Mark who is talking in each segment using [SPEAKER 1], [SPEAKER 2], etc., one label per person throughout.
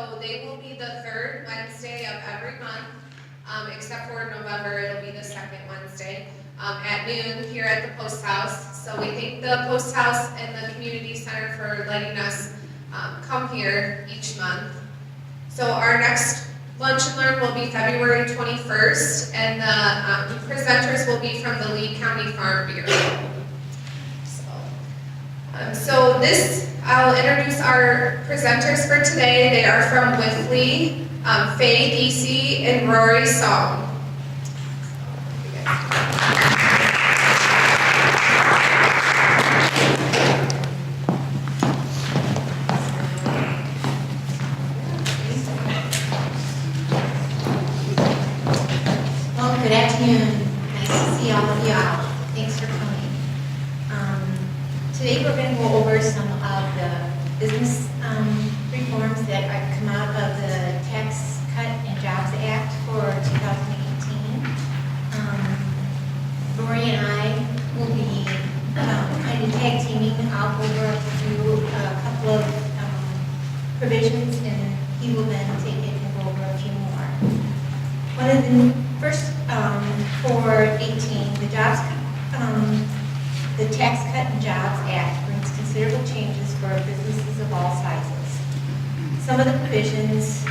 [SPEAKER 1] So they will be the third Wednesday of every month, except for November, it'll be the second Wednesday at noon here at the Post House. So we thank the Post House and the Community Center for letting us come here each month. So our next Lunch and Learn will be February 21st, and the presenters will be from the Lee County Farm Bureau. So I'll introduce our presenters for today. They are from Withley, Faye DC, and Rory Song.
[SPEAKER 2] Well, good afternoon. Nice to see all of y'all. Thanks for coming. Today we're going to go over some of the business reforms that have come out of the Tax Cut and Jobs Act for 2018. Lori and I will be kind of tag teaming. I'll go over a couple of provisions, and he will then take it and go over a few more. One of the first for 18, the Tax Cut and Jobs Act brings considerable changes for businesses of all sizes. Some of the provisions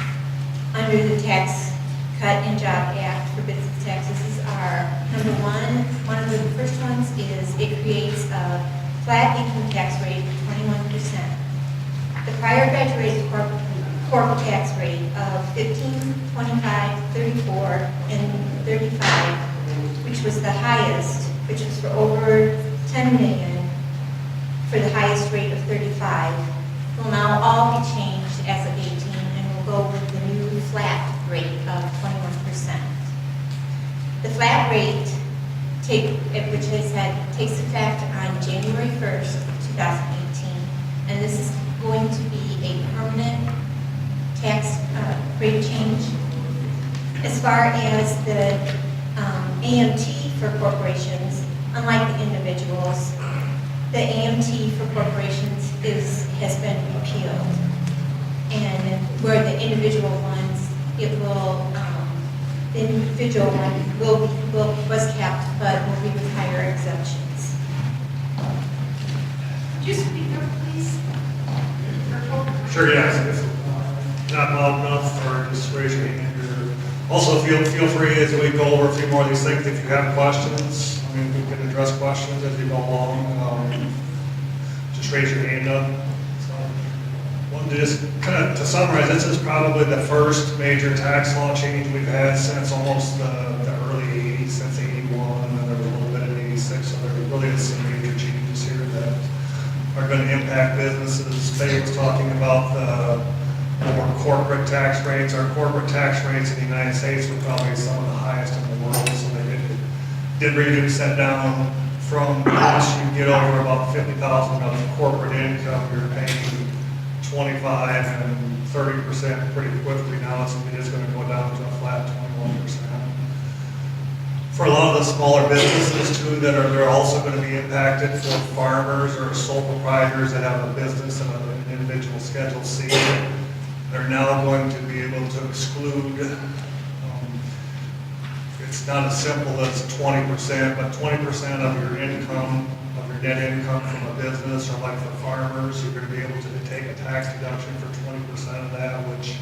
[SPEAKER 2] under the Tax Cut and Job Act for business taxes are, number one of the first ones is it creates a flat income tax rate of 21%. The prior graduated corporate tax rate of 15, 25, 34, and 35, which was the highest, which was for over 10 million, for the highest rate of 35, will now all be changed as of 18 and will go with the new flat rate of 21%. The flat rate, which takes effect on January 1st, 2018, and this is going to be a permanent tax rate change. As far as the AMT for corporations, unlike the individuals, the AMT for corporations has been repealed. And where the individual ones, the individual one was kept, but will be with higher exemptions. Could you speak up, please?
[SPEAKER 3] Sure, yes. If not loud enough, or just raise your hand. Also, feel free as we go over a few more of these things. If you have questions, we can address questions as we go along. Just raise your hand up. So, just kind of to summarize, this is probably the first major tax law change we've had since almost the early 80s, since 81, and then there was a little bit in 86. So there really is some major changes here that are going to impact businesses. Faye was talking about the more corporate tax rates. Our corporate tax rates in the United States were probably some of the highest in the world, so they did reduce that down from once you get over about 50,000 of corporate income, you're paying 25 and 30% pretty quickly. Now it is going to go down to a flat 21%. For a lot of the smaller businesses too, they're also going to be impacted. For farmers or sole proprietors that have a business and an individual Schedule C, they're now going to be able to exclude, it's not as simple as 20%, but 20% of your income, of your net income from a business, or like for farmers, you're going to be able to take a tax deduction for 20% of that, which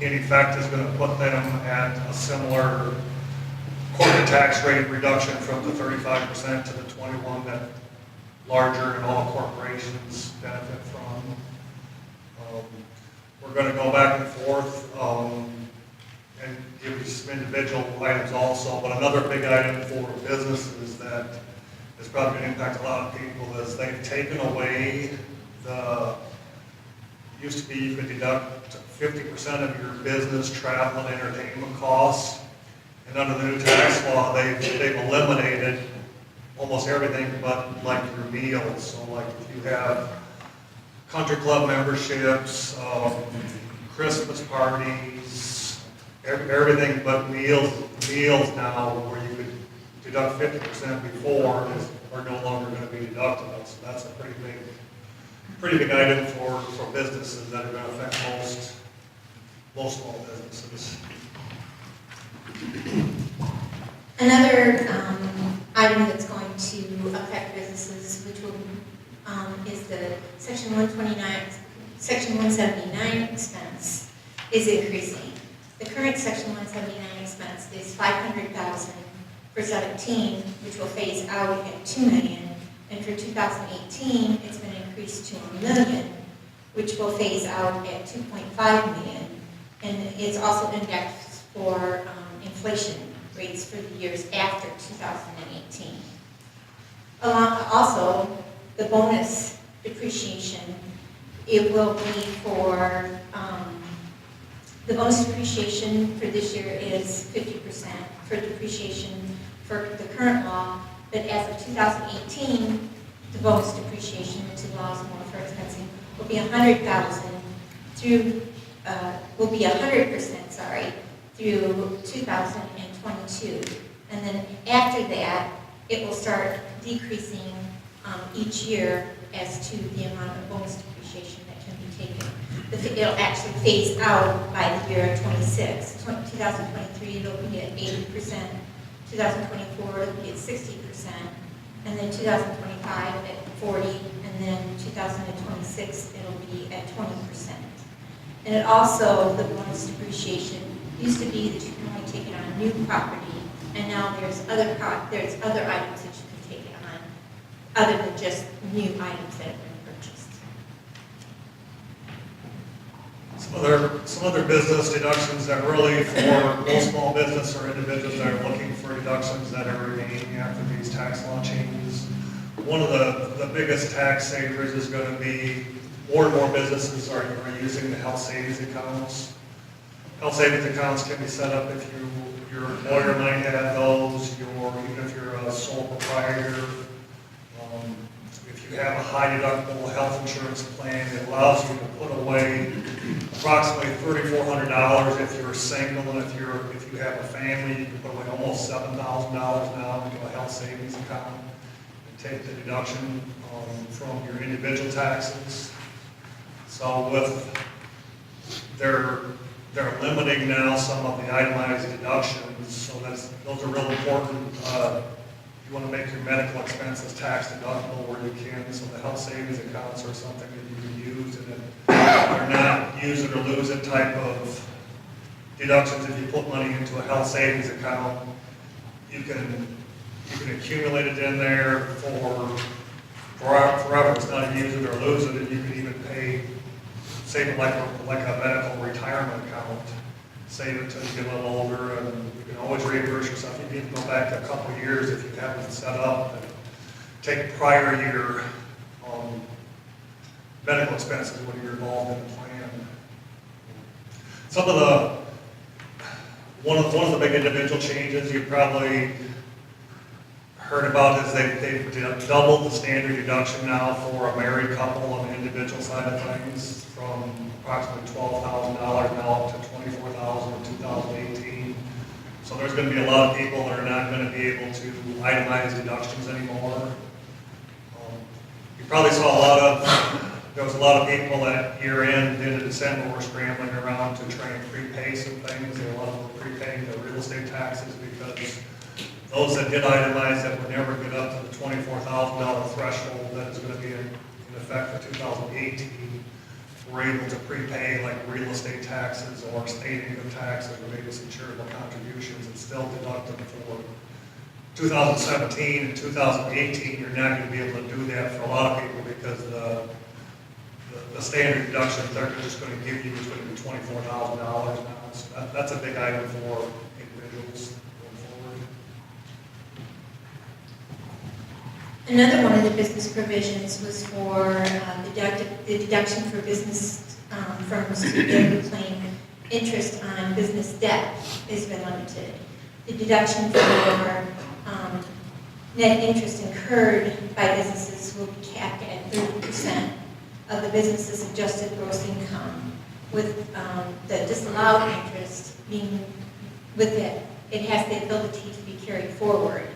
[SPEAKER 3] in effect is going to put them at a similar corporate tax rate reduction from the 35% to the 21% that larger and all corporations benefit from. We're going to go back and forth and give you some individual items also, but another big item for businesses that is probably going to impact a lot of people is they've taken away used to be you could deduct 50% of your business travel and entertainment costs, and under the new tax law they've eliminated almost everything but like your meals. So like if you have country club memberships, Christmas parties, everything but meals now, where you could deduct 50% before are no longer going to be deductible. So that's a pretty big item for businesses that are going to affect most small businesses.
[SPEAKER 2] Another item that's going to affect businesses, which will, is the Section 179 expense is increasing. The current Section 179 expense is $500,000 for 17, which will phase out at $2 million, and for 2018, it's been increased to $1 million, which will phase out at $2.5 million, and it's also indexed for inflation rates for the years after 2018. Also, the bonus depreciation, it will be for, the bonus depreciation for this year is 50% for depreciation for the current law, but as of 2018, the bonus depreciation, which allows more for expensing, will be 100,000 through, will be 100%, sorry, through 2022. And then after that, it will start decreasing each year as to the amount of bonus depreciation that can be taken. It'll actually phase out by the year 26. 2023, it'll be at 80%. 2024, it'll be at 60%. And then 2025 at 40. And then 2026, it'll be at 20%. And it also, the bonus depreciation used to be that you can only take it on new property, and now there's other items that you can take it on, other than just new items that have been purchased.
[SPEAKER 3] Some other business deductions that really for most small business or individuals that are looking for deductions that are remaining after these tax law changes. One of the biggest tax savers is going to be more and more businesses are using the health savings accounts. Health savings accounts can be set up if your employer might have those, even if you're a sole proprietor. If you have a high deductible health insurance plan, it allows you to put away approximately $3,400 if you're single, and if you have a family, you can put away almost $7,000 now into a health savings account and take the deduction from your individual taxes. So they're limiting now some of the itemized deductions, so those are real important. You want to make your medical expenses tax deductible where you can, so the health savings accounts are something that you can use, and they're not use it or lose it type of deductions. If you put money into a health savings account, you can accumulate it in there for forever. It's not use it or lose it, and you can even save it like a medical retirement account. Save it until you get a little older, and you can always reimburse yourself. You need to go back a couple of years if you haven't set up and take prior year medical expenses when you're involved in the plan. One of the big individual changes you probably heard about is they've doubled the standard deduction now for a married couple on the individual side of things, from approximately $12,000 now up to $24,000 in 2018. So there's going to be a lot of people that are not going to be able to itemize deductions anymore. You probably saw there was a lot of people at year end into December were scrambling around to try and prepay some things. A lot of them were prepaying the real estate taxes because those that did itemize that would never get up to the $24,000 threshold that is going to be in effect for 2018 were able to prepay like real estate taxes or state income taxes or maybe some charitable contributions and still deduct them for 2017 and 2018. You're not going to be able to do that for a lot of people because the standard deduction they're just going to give you is going to be $24,000 now. So that's a big item for individuals going forward.
[SPEAKER 2] Another one of the business provisions was for the deduction for business firms to be able to claim interest on business debt has been limited. The deduction for net interest incurred by businesses will be capped at 30% of the business's adjusted gross income, with the disallowed interest being with it has the ability to be carried forward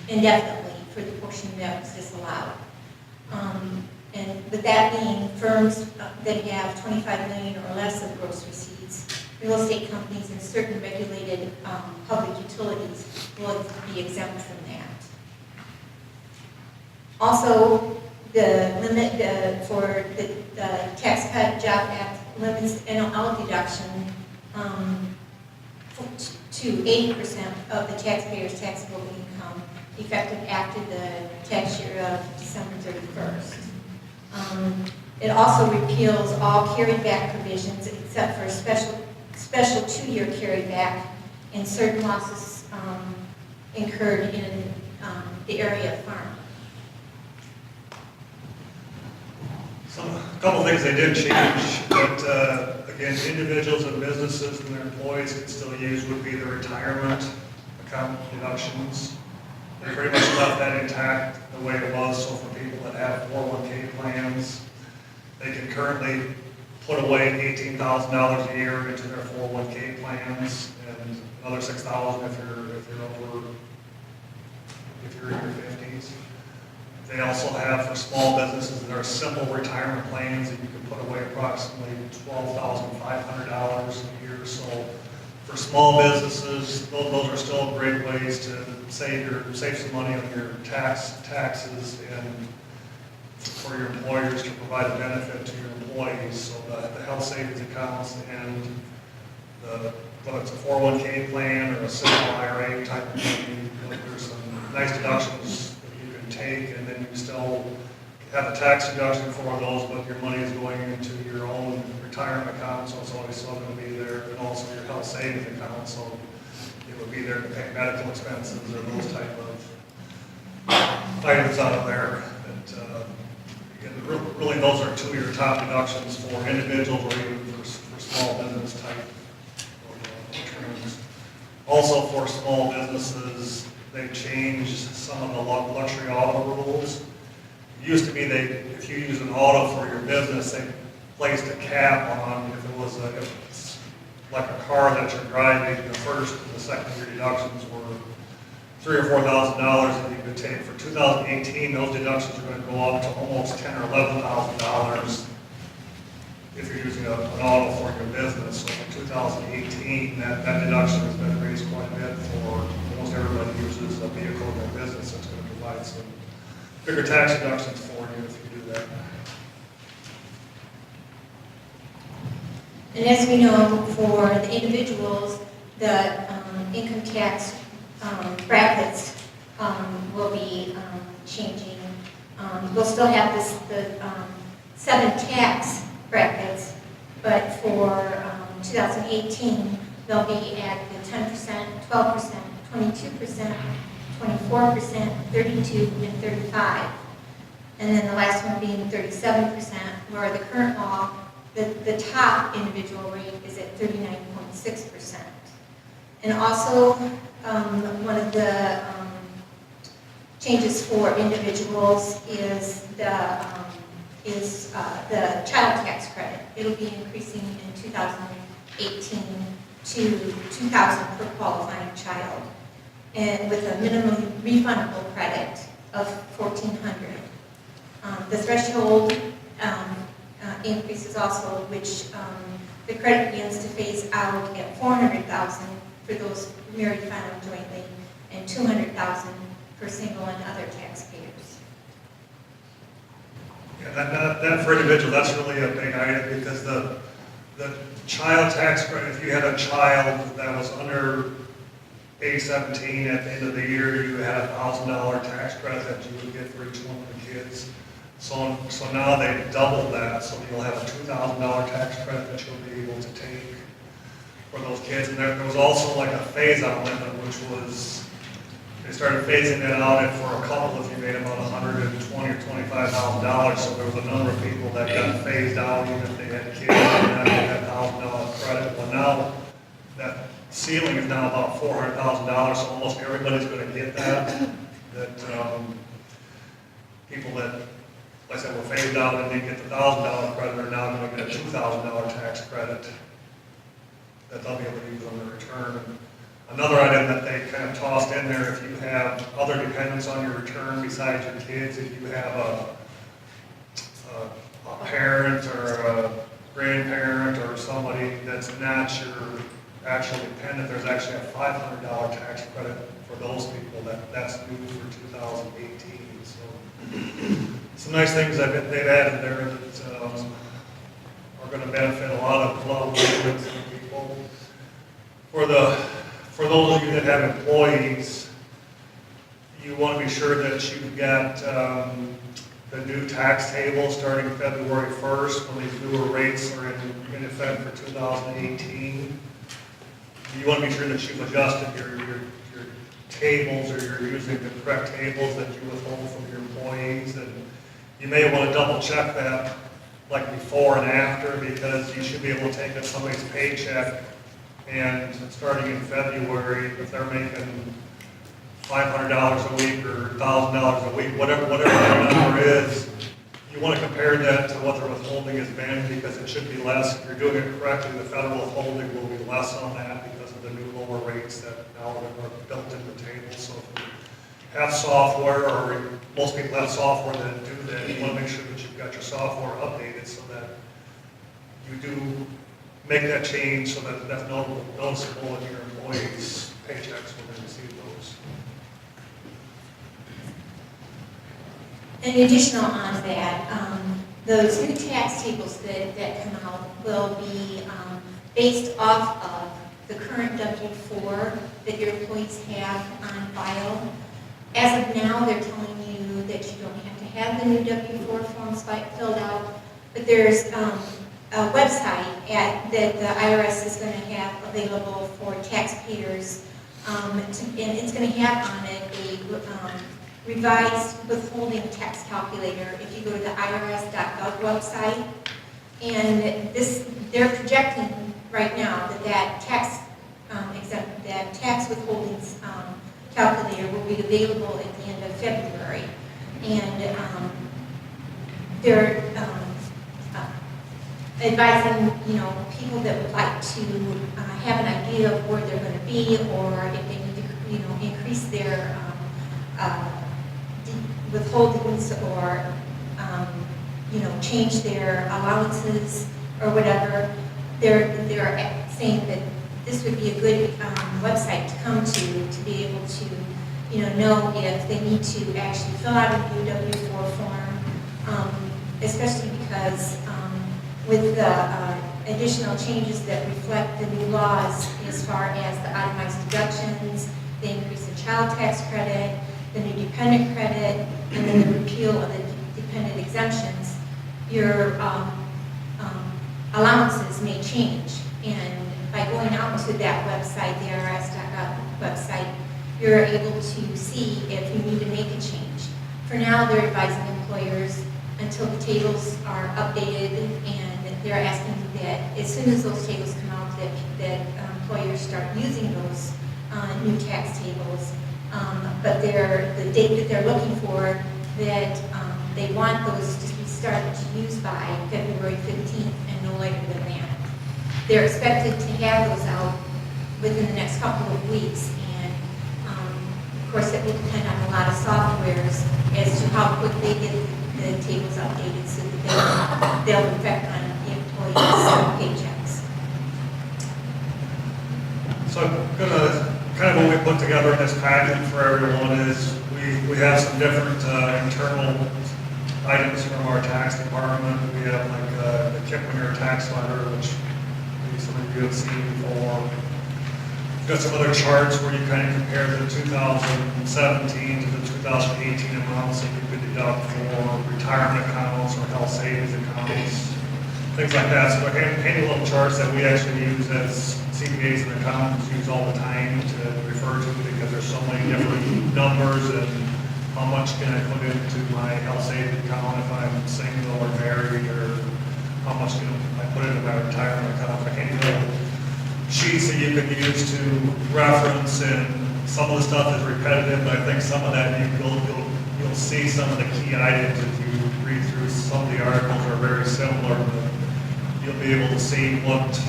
[SPEAKER 2] indefinitely for the portion that was disallowed. And with that being, firms that have 25 million or less of gross receipts, real estate companies and certain regulated public utilities will be exempt from that. Also, the limit for the Tax Cut Job Act limits NOL deduction to 80% of the taxpayer's taxable income effective after the tax year of December 31st. It also repeals all carryback provisions except for a special 2-year carryback and certain losses incurred in the area of farm.
[SPEAKER 3] A couple things they did change, but again, individuals and businesses and their employees can still use would be the retirement account deductions. They pretty much left that intact the way it was, so for people that have 401k plans, they can currently put away $18,000 a year into their 401k plans, and another $6,000 if you're in your 50s. They also have for small businesses, there are simple retirement plans that you can put away approximately $12,500 a year. So for small businesses, those are still great ways to save some money on your taxes, and for your employers to provide a benefit to your employees. So the health savings accounts and whether it's a 401k plan or a simple IRA type of thing, there's some nice deductions take, and then you still have a tax deduction for those, but your money is going into your own retirement account, so it's always still going to be there, and also your health savings account, so it would be there to pay medical expenses or those type of items out of there. But again, really, those are 2 of your top deductions for individuals or even for small business type returns. Also, for small businesses, they've changed some of the luxury auto rules. It used to be if you use an auto for your business, they placed a cap on if it's like a car that you're driving, the first and the second year deductions were $3,000 or $4,000 that you could take. For 2018, those deductions are going to go up to almost $10,000 or $11,000 if you're using an auto for your business. So for 2018, that deduction has been raised quite a bit for almost everybody who uses a vehicle in their business. So it's going to provide some bigger tax deductions for you if you do that.
[SPEAKER 2] And as we know, for the individuals, the income tax brackets will be changing. We'll still have the 7 tax brackets, but for 2018, they'll be at the 10%, 12%, 22%, 24%, 32%, and 35%. And then the last one being 37%, where the current law, the top individual rate is at 39.6%. And also, one of the changes for individuals is the child tax credit. It'll be increasing in 2018 to $2,000 per qualifying child, and with a minimum refundable credit of $1,400. The threshold increases also, which the credit begins to phase out at $400,000 for those married filing jointly, and $200,000 for single and other taxpayers.
[SPEAKER 3] Yeah, that for individual, that's really a big item, because the child tax credit, if you had a child that was under age 17 at the end of the year, you had a $1,000 tax credit that you would get for each one of the kids. So now they've doubled that, so you'll have a $2,000 tax credit that you'll be able to take for those kids. And there was also like a phase-out limit, which was, they started phasing it out, and for a couple, if you made about $120,000 or $25,000, so there was a number of people that got phased out, even if they had kids, and not get that $1,000 credit. Well, now that ceiling is now about $400,000, so almost everybody's going to get that. People that, like I said, were phased out and didn't get the $1,000 credit are now going to get a $2,000 tax credit that they'll be able to use on their return. Another item that they kind of tossed in there, if you have other dependents on your return besides your kids, if you have a a parent or a grandparent or somebody that's not your actual dependent, there's actually a $500 tax credit for those people that's new for 2018. So some nice things that they've added there that are going to benefit a lot of people. For those of you that have employees, you want to be sure that you've got the new tax table starting February 1st when these newer rates are in effect for 2018. You want to be sure that you've adjusted your tables, or you're using the correct tables that you withhold from your employees. And you may want to double check that like before and after, because you should be able to take up somebody's paycheck and starting in February, if they're making $500 a week or $1,000 a week, whatever that number is, you want to compare that to what their withholding has been, because it should be less. If you're doing it correctly, the federal withholding will be less on that because of the new lower rates that now are built into the table. So if you have software, or most people have software that do that, you want to make sure that you've got your software updated so that you do make that change so that that's noticeable in your employees' paychecks when they receive those.
[SPEAKER 2] And additional on that, those new tax tables that come out will be based off of the current W-4 that your employees have on file. As of now, they're telling you that you don't have to have the new W-4 forms filled out, but there's a website that the IRS is going to have available for taxpayers, and it's going to have on it a revised withholding tax calculator. If you go to the IRS.gov website, and they're projecting right now that tax withholding calculator will be available at the end of February, and they're advising people that would like to have an idea of where they're going to be, or if they need to increase their withholdings, or change their allowances or whatever. They're saying that this would be a good website to come to be able to know if they need to actually fill out a new W-4 form, especially because with the additional changes that reflect the new laws as far as the itemized deductions, the increase in child tax credit, the new dependent credit, and then the repeal of the dependent exemptions, your allowances may change. And by going out to that website, the IRS.gov website, you're able to see if you need to make a change. For now, they're advising employers until the tables are updated, and they're asking that as soon as those tables come out, that employers start using those new tax tables. But the date that they're looking for, that they want those to be started to use by February 15th and no later than that. They're expected to have those out within the next couple of weeks, and of course it will depend on a lot of softwares as to how quick they get the tables updated so that they'll affect on the employees' paychecks.
[SPEAKER 3] So kind of what we put together in this package for everyone is we have some different internal items from our tax department. We have like the Kiplinger tax letter, which maybe some of you have seen before. We've got some other charts where you kind of compare the 2017 to the 2018 amounts that you could deduct for retirement accounts or health savings accounts, things like that. So we're handy little charts that we actually use as CPAs and accountants use all the time to refer to, because there's so many different numbers, and how much can I put into my health savings account if I'm single or married, or how much can I put into my retirement account. I can't do sheets that you can use to reference, and some of the stuff is repetitive, but I think some of that you'll see some of the key items if you read through. Some of the articles are very similar, but you'll be able to see what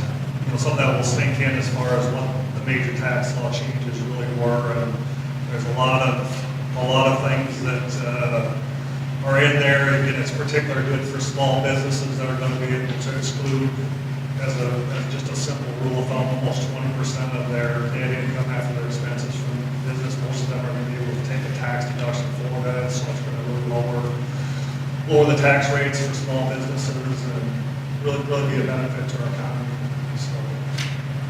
[SPEAKER 3] some of that will sink in as far as what the major tax law changes really were. And there's a lot of things that are in there, and it's particularly good for small businesses that are going to be able to exclude, as just a simple rule of thumb, almost 20% of their net income after their expenses from business. Most of them are going to be able to take a tax deduction for that, so it's going to really lower the tax rates for small businesses and really be a benefit to our economy. So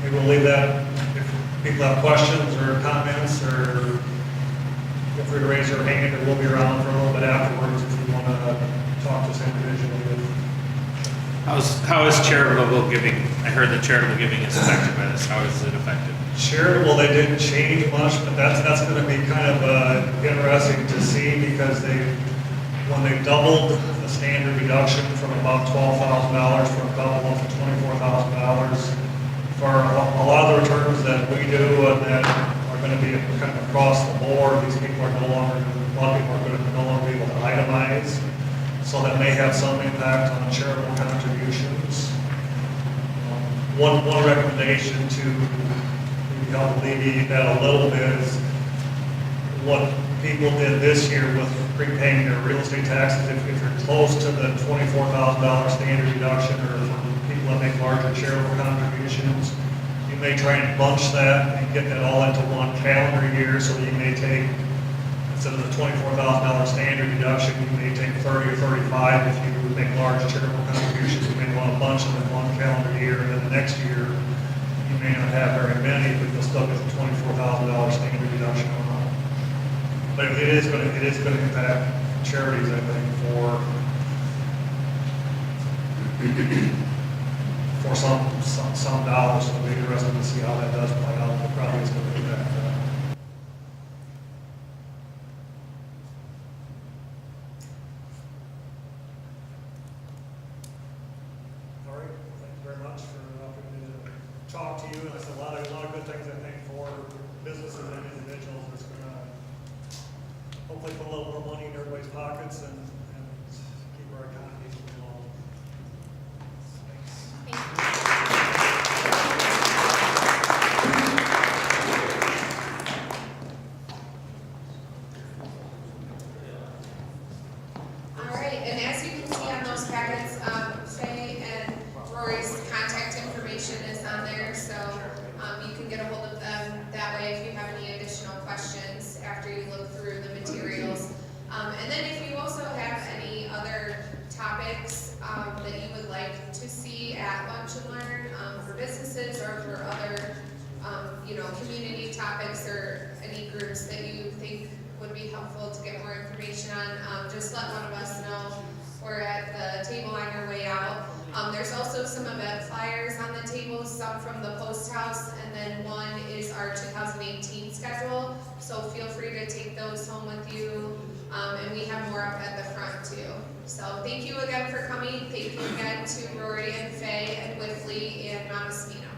[SPEAKER 3] maybe we'll leave that. If people have questions or comments, or feel free to raise your hand, and we'll be around for a little bit afterwards if you want to talk to us individually.
[SPEAKER 4] How is charitable giving? I heard that charitable giving is affected by this. How is it affected?
[SPEAKER 3] Charitable, they didn't change much, but that's going to be kind of interesting to see, because when they doubled the standard deduction from about $12,000 for a couple up to $24,000 for a lot of the returns that we do and that are going to be kind of across the board. These people are a lot of people are going to no longer be able to itemize. So that may have some impact on charitable contributions. One recommendation to maybe help alleviate that a little bit is what people did this year with prepaying their real estate taxes. If you're close to the $24,000 standard deduction, or for people that make larger charitable contributions, you may try and bunch that and get that all into one calendar year, so that you may take, instead of the $24,000 standard deduction, you may take 30 or 35 if you make large charitable contributions. You may want to bunch them in one calendar year, and then the next year you may not have very many, but you'll still get the $24,000 standard deduction on. But it is going to impact charities, I think, for some dollars. So it'll be interesting to see how that does play out. It probably is going to impact that. All right, thank you very much for the opportunity to talk to you. And there's a lot of good things, I think, for businesses and individuals. It's going to hopefully put a little more money in everybody's pockets and keep our economy moving along. Thanks.
[SPEAKER 1] All right, and as you can see on those packets, Faye and Rory's contact information is on there, so you can get a hold of them that way if you have any additional questions after you look through the materials. And then if you also have any other topics that you would like to see at Lunch and Learn for businesses, or for other community topics, or any groups that you think would be helpful to get more information on, just let one of us know. We're at the table on your way out. There's also some event flyers on the table, some from the Post House, and then one is our 2018 schedule. So feel free to take those home with you, and we have more up at the front too. So thank you again for coming. Thank you again to Rory and Faye and Whiffley and Montesmino.